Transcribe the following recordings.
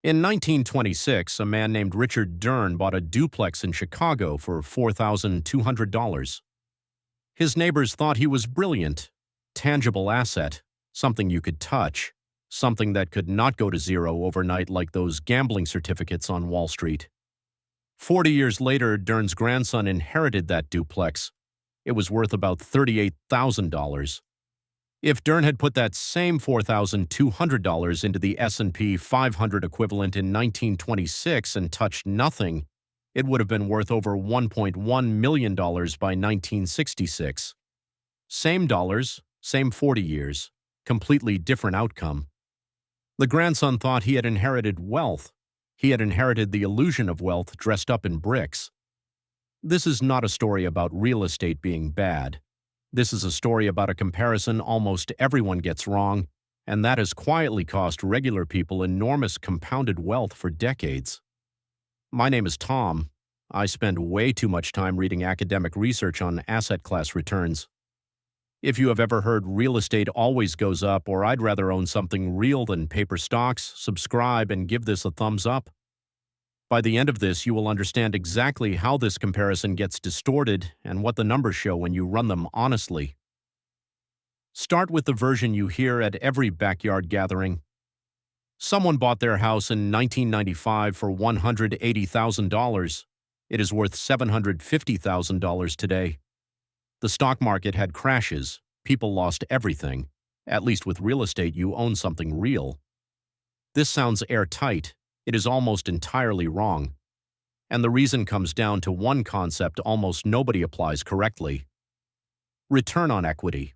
In 1926, a man named Richard Dern bought a duplex in Chicago for $4,200. His neighbors thought he was brilliant, tangible asset, something you could touch, something that could not go to zero overnight like those gambling certificates on Wall Street. 40 years later, Dern's grandson inherited that duplex. It was worth about $38,000. If Dern had put that same $4,200 into the S&P 500 equivalent in 1926 and touched nothing, it would have been worth over $1.1 million by 1966. Same dollars, same 40 years, completely different outcome. The grandson thought he had inherited wealth. He had inherited the illusion of wealth dressed up in bricks. This is not a story about real estate being bad. This is a story about a comparison almost everyone gets wrong, and that has quietly cost regular people enormous compounded wealth for decades. My name is Tom. I spend way too much time reading academic research on asset class returns. If you have ever heard real estate always goes up or I'd rather own something real than paper stocks, subscribe and give this a thumbs up. By the end of this, you will understand exactly how this comparison gets distorted and what the numbers show when you run them honestly. Start with the version you hear at every backyard gathering. Someone bought their house in 1995 for $180,000. It is worth $750,000 today. The stock market had crashes. People lost everything. At least with real estate, you own something real. This sounds airtight. It is almost entirely wrong. And the reason comes down to one concept almost nobody applies correctly: return on equity.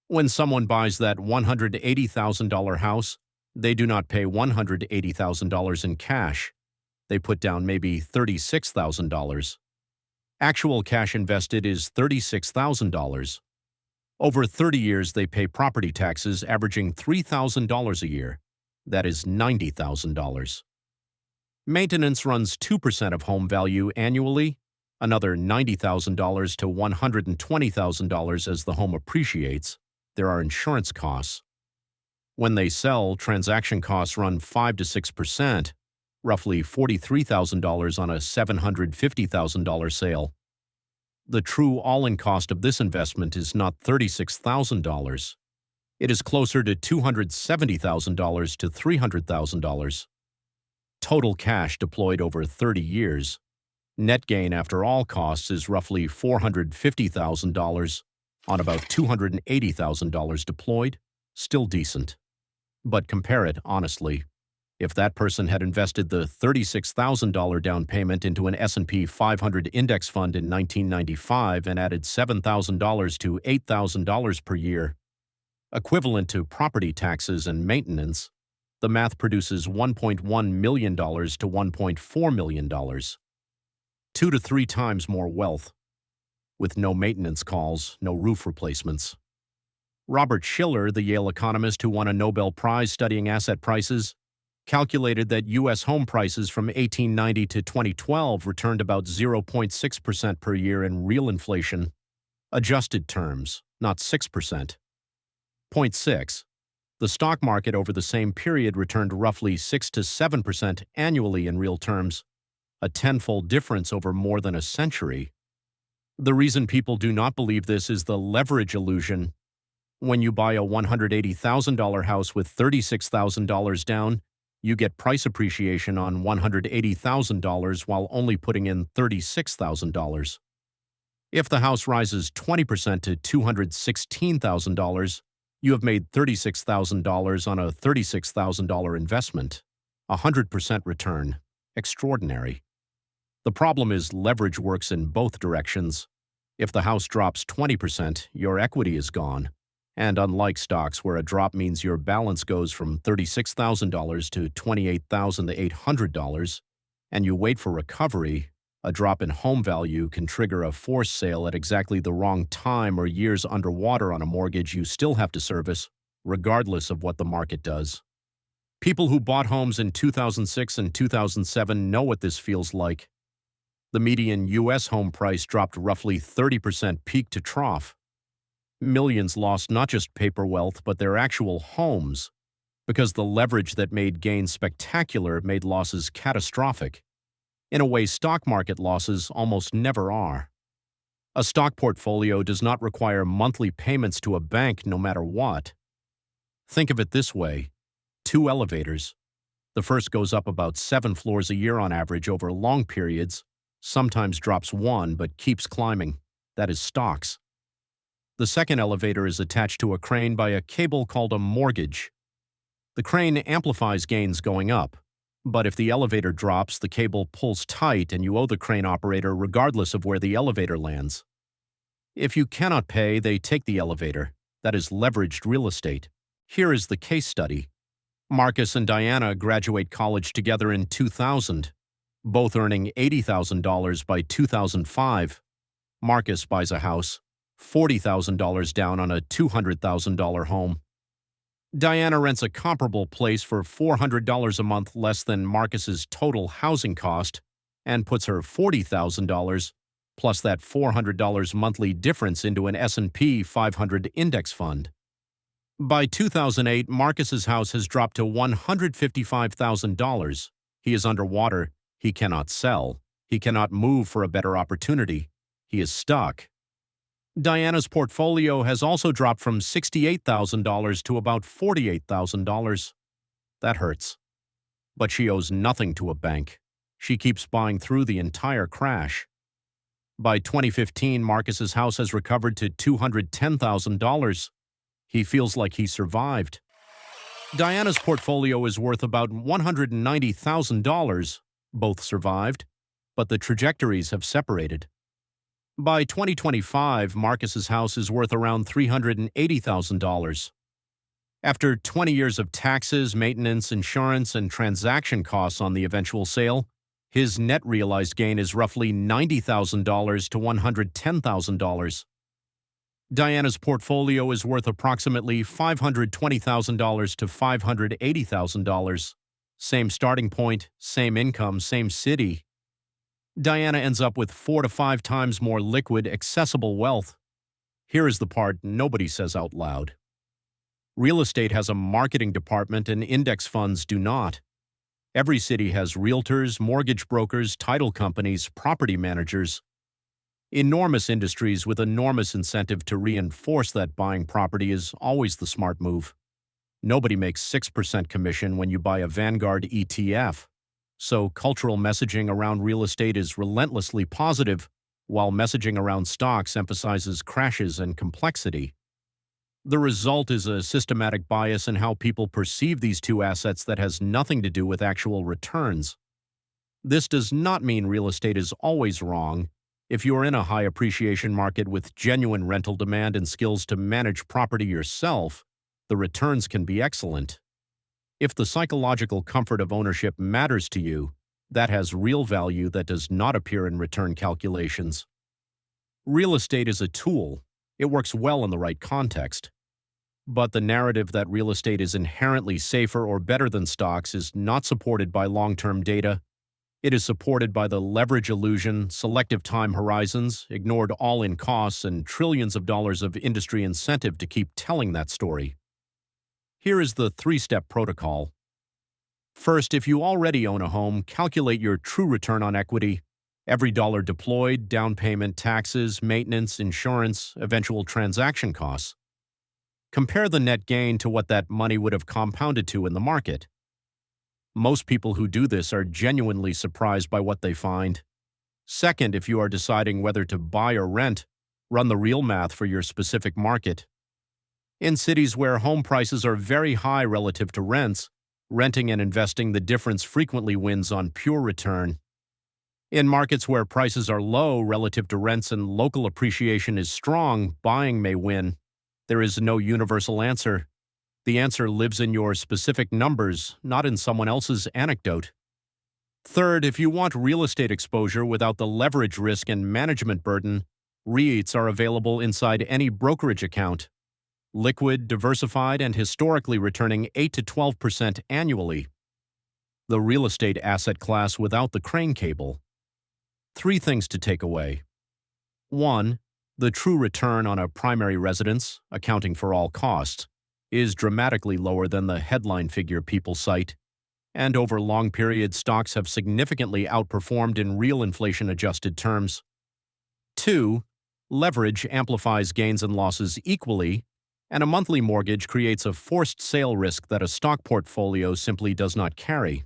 When someone buys that $180,000 house, they do not pay $180,000 in cash. They put down maybe $36,000. Actual cash invested is $36,000. Over 30 years, they pay property taxes averaging $3,000 a year. That is $90,000. Maintenance runs 2% of home value annually, another $90,000 to $120,000 as the home appreciates. There are insurance costs. When they sell, transaction costs run 5 to 6%, roughly $43,000 on a $750,000 sale. The true all-in cost of this investment is not $36,000. It is closer to $270,000 to $300,000. Total cash deployed over 30 years. Net gain after all costs is roughly $450,000 on about $280,000 deployed. Still decent. But compare it honestly. If that person had invested the $36,000 down payment into an S&P 500 index fund in 1995 and added $7,000 to $8,000 per year, equivalent to property taxes and maintenance, the math produces $1.1 million to $1.4 million. 2 to 3 times more wealth, with no maintenance calls, no roof replacements. Robert Shiller, the Yale economist who won a Nobel Prize studying asset prices, calculated that U.S. home prices from 1890 to 2012 returned about 0.6% per year in real inflation, adjusted terms, not 6%. Point 6. The stock market over the same period returned roughly 6 to 7% annually in real terms, a tenfold difference over more than a century. The reason people do not believe this is the leverage illusion. When you buy a $180,000 house with $36,000 down, you get price appreciation on $180,000 while only putting in $36,000. If the house rises 20% to $216,000, you have made $36,000 on a $36,000 investment. 100% return. Extraordinary. The problem is leverage works in both directions. If the house drops 20%, your equity is gone. And unlike stocks where a drop means your balance goes from $36,000 to $28,800, and you wait for recovery, a drop in home value can trigger a forced sale at exactly the wrong time or years underwater on a mortgage you still have to service, regardless of what the market does. People who bought homes in 2006 and 2007 know what this feels like. The median U.S. home price dropped roughly 30% peak to trough. Millions lost not just paper wealth, but their actual homes. because the leverage that made gains spectacular made losses catastrophic. In a way, stock market losses almost never are. A stock portfolio does not require monthly payments to a bank no matter what. Think of it this way: 2 elevators. The first goes up about 7 floors a year on average over long periods, sometimes drops 1 but keeps climbing. That is stocks. The second elevator is attached to a crane by a cable called a mortgage. The crane amplifies gains going up, but if the elevator drops, the cable pulls tight and you owe the crane operator regardless of where the elevator lands. If you cannot pay, they take the elevator. That is leveraged real estate. Here is the case study. Marcus and Diana graduate college together in 2000, both earning $80,000 by 2005. Marcus buys a house, $40,000 down on a $200,000 home. Diana rents a comparable place for $400 a month less than Marcus's total housing cost and puts her $40,000 plus that $400 monthly difference into an S&P 500 index fund. By 2008, Marcus's house has dropped to $155,000. He is underwater. He cannot sell. He cannot move for a better opportunity. He is stuck. Diana's portfolio has also dropped from $68,000 to about $48,000. That hurts. But she owes nothing to a bank. She keeps buying through the entire crash. By 2015, Marcus's house has recovered to $210,000. He feels like he survived. Diana's portfolio is worth about $190,000. Both survived, but the trajectories have separated. By 2025, Marcus's house is worth around $380,000. After 20 years of taxes, maintenance, insurance, and transaction costs on the eventual sale, his net realized gain is roughly $90,000 to $110,000. Diana's portfolio is worth approximately $520,000 to $580,000. Same starting point, same income, same city. Diana ends up with 4 to 5 times more liquid, accessible wealth. Here is the part nobody says out loud. Real estate has a marketing department and index funds do not. Every city has realtors, mortgage brokers, title companies, property managers. Enormous industries with enormous incentive to reinforce that buying property is always the smart move. Nobody makes 6% commission when you buy a Vanguard ETF. So cultural messaging around real estate is relentlessly positive, while messaging around stocks emphasizes crashes and complexity. The result is a systematic bias in how people perceive these two assets that has nothing to do with actual returns. This does not mean real estate is always wrong. If you are in a high appreciation market with genuine rental demand and skills to manage property yourself, the returns can be excellent. If the psychological comfort of ownership matters to you, that has real value that does not appear in return calculations. Real estate is a tool. It works well in the right context. But the narrative that real estate is inherently safer or better than stocks is not supported by long-term data. It is supported by the leverage illusion, selective time horizons, ignored all-in costs, and trillions of dollars of industry incentive to keep telling that story. Here is the 3-step protocol. First, if you already own a home, calculate your true return on equity. Every dollar deployed, down payment, taxes, maintenance, insurance, eventual transaction costs. Compare the net gain to what that money would have compounded to in the market. Most people who do this are genuinely surprised by what they find. Second, if you are deciding whether to buy or rent, run the real math for your specific market. In cities where home prices are very high relative to rents, renting and investing the difference frequently wins on pure return. In markets where prices are low relative to rents and local appreciation is strong, buying may win. There is no universal answer. The answer lives in your specific numbers, not in someone else's anecdote. Third, if you want real estate exposure without the leverage risk and management burden, REITs are available inside any brokerage account. Liquid, diversified, and historically returning 8 to 12% annually. The real estate asset class without the crane cable. 3 things to take away. 1. The true return on a primary residence, accounting for all costs. is dramatically lower than the headline figure people cite, and over long periods, stocks have significantly outperformed in real inflation-adjusted terms. 2. Leverage amplifies gains and losses equally, and a monthly mortgage creates a forced sale risk that a stock portfolio simply does not carry.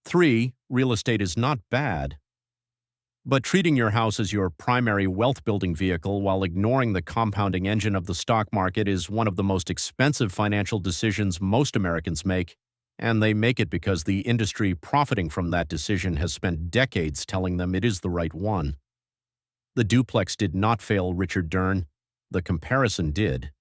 3. Real estate is not bad, but treating your house as your primary wealth-building vehicle while ignoring the compounding engine of the stock market is one of the most expensive financial decisions most Americans make, and they make it because the industry profiting from that decision has spent decades telling them it is the right one. The duplex did not fail Richard Dern. The comparison did.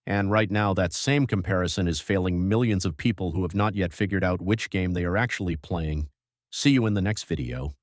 And right now, that same comparison is failing millions of people who have not yet figured out which game they are actually playing. See you in the next video.